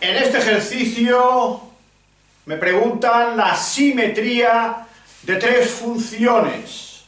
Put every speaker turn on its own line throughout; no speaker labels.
En este ejercicio me preguntan la simetría de tres funciones.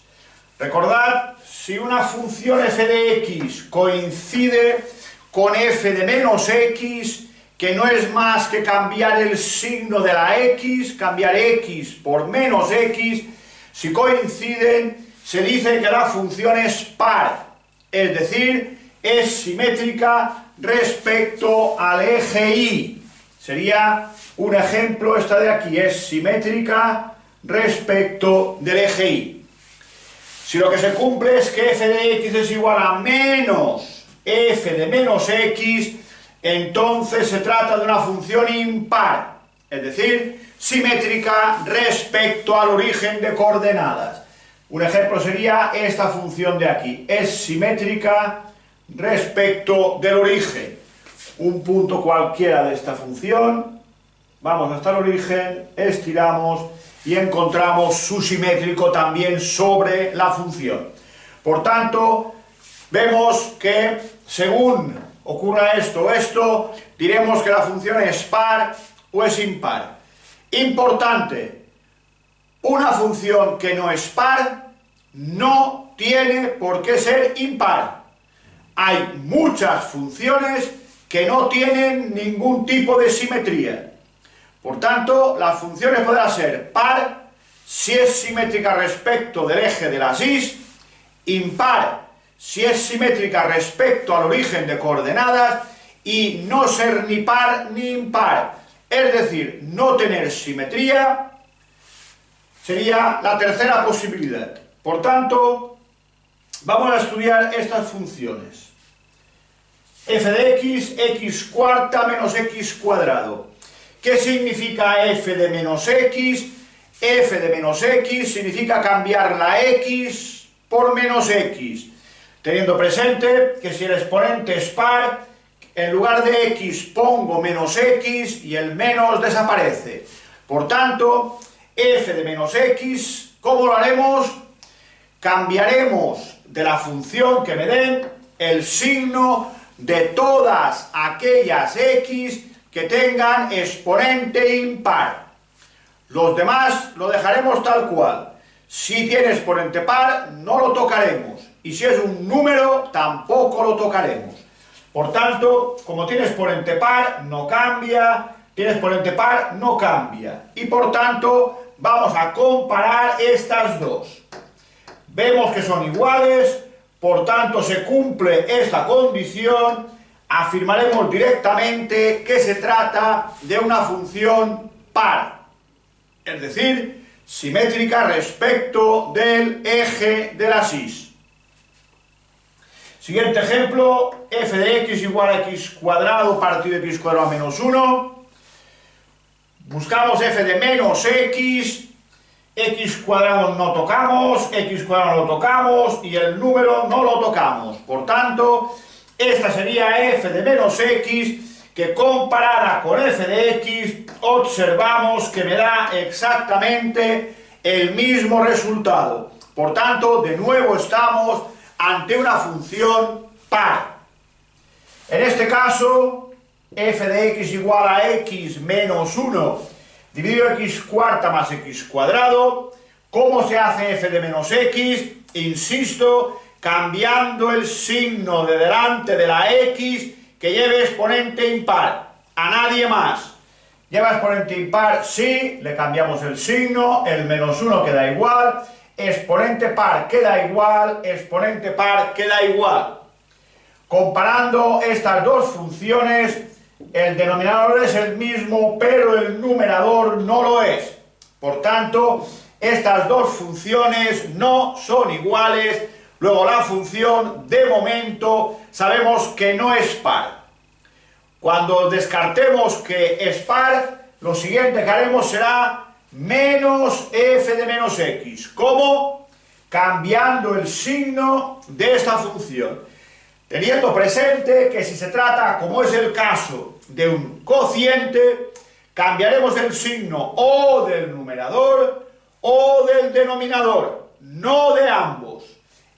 Recordad, si una función f de x coincide con f de menos x, que no es más que cambiar el signo de la x, cambiar x por menos x, si coinciden, se dice que la función es par, es decir, es simétrica respecto al eje y. Sería un ejemplo, esta de aquí, es simétrica respecto del eje y. Si lo que se cumple es que f de x es igual a menos f de menos x, entonces se trata de una función impar, es decir, simétrica respecto al origen de coordenadas. Un ejemplo sería esta función de aquí, es simétrica respecto del origen. Un punto cualquiera de esta función, vamos hasta el origen, estiramos y encontramos su simétrico también sobre la función. Por tanto, vemos que según ocurra esto o esto, diremos que la función es par o es impar. Importante, una función que no es par no tiene por qué ser impar. Hay muchas funciones que no tienen ningún tipo de simetría. Por tanto, las funciones podrán ser par si es simétrica respecto del eje de las y, impar si es simétrica respecto al origen de coordenadas y no ser ni par ni impar. Es decir, no tener simetría sería la tercera posibilidad. Por tanto, vamos a estudiar estas funciones. F de x, x cuarta menos x cuadrado. ¿Qué significa f de menos x? F de menos x significa cambiar la x por menos x, teniendo presente que si el exponente es par, en lugar de x pongo menos x y el menos desaparece. Por tanto, f de menos x, ¿cómo lo haremos? Cambiaremos de la función que me den el signo de todas aquellas x que tengan exponente impar. Los demás lo dejaremos tal cual. Si tiene exponente par, no lo tocaremos. Y si es un número, tampoco lo tocaremos. Por tanto, como tiene exponente par, no cambia. Tiene exponente par, no cambia. Y por tanto, vamos a comparar estas dos. Vemos que son iguales, por tanto se cumple esta condición, afirmaremos directamente que se trata de una función par, es decir, simétrica respecto del eje de las y. Siguiente ejemplo, f de x igual a x cuadrado partido de x cuadrado a menos 1. Buscamos f de menos x. X cuadrado no tocamos, x cuadrado no lo tocamos y el número no lo tocamos. Por tanto, esta sería f de menos x, que comparada con f de x, observamos que me da exactamente el mismo resultado. Por tanto, de nuevo estamos ante una función par. En este caso, f de x igual a x menos 1 dividido x cuarta más x cuadrado. ¿Cómo se hace f de menos x? Insisto, cambiando el signo de delante de la x que lleve exponente impar. A nadie más. ¿Lleva exponente impar? Sí, le cambiamos el signo, el menos 1 queda igual, exponente par queda igual, exponente par queda igual. Comparando estas dos funciones, el denominador es el mismo, pero el numerador no lo es. Por tanto, estas dos funciones no son iguales. Luego la función, de momento, sabemos que no es par. Cuando descartemos que es par, lo siguiente que haremos será menos f de menos x. ¿Cómo? Cambiando el signo de esta función. Teniendo presente que si se trata, como es el caso, de un cociente, cambiaremos el signo o del numerador o del denominador, no de ambos.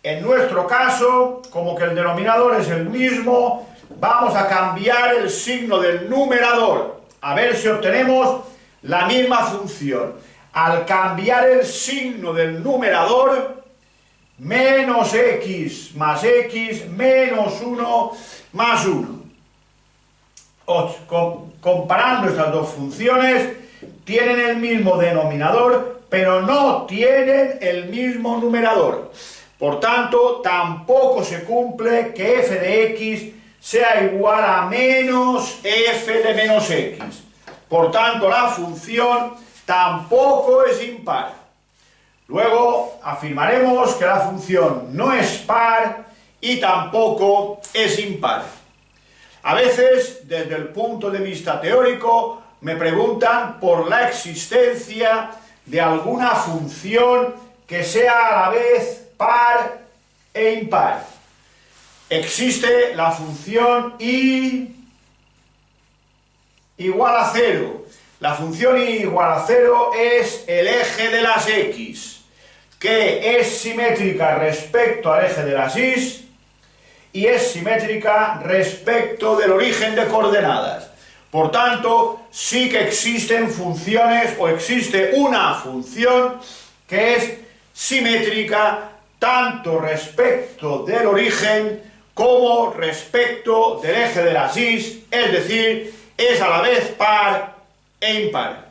En nuestro caso, como que el denominador es el mismo, vamos a cambiar el signo del numerador, a ver si obtenemos la misma función. Al cambiar el signo del numerador, menos x más x menos 1 más 1. Comparando estas dos funciones, tienen el mismo denominador, pero no tienen el mismo numerador. Por tanto, tampoco se cumple que f de x sea igual a menos f de menos x. Por tanto, la función tampoco es impar. Luego afirmaremos que la función no es par y tampoco es impar. A veces, desde el punto de vista teórico, me preguntan por la existencia de alguna función que sea a la vez par e impar. Existe la función y igual a 0. La función y igual a 0 es el eje de las x, que es simétrica respecto al eje de las y y es simétrica respecto del origen de coordenadas. Por tanto, sí que existen funciones, o existe una función que es simétrica tanto respecto del origen como respecto del eje de las y, es decir, es a la vez par e impar.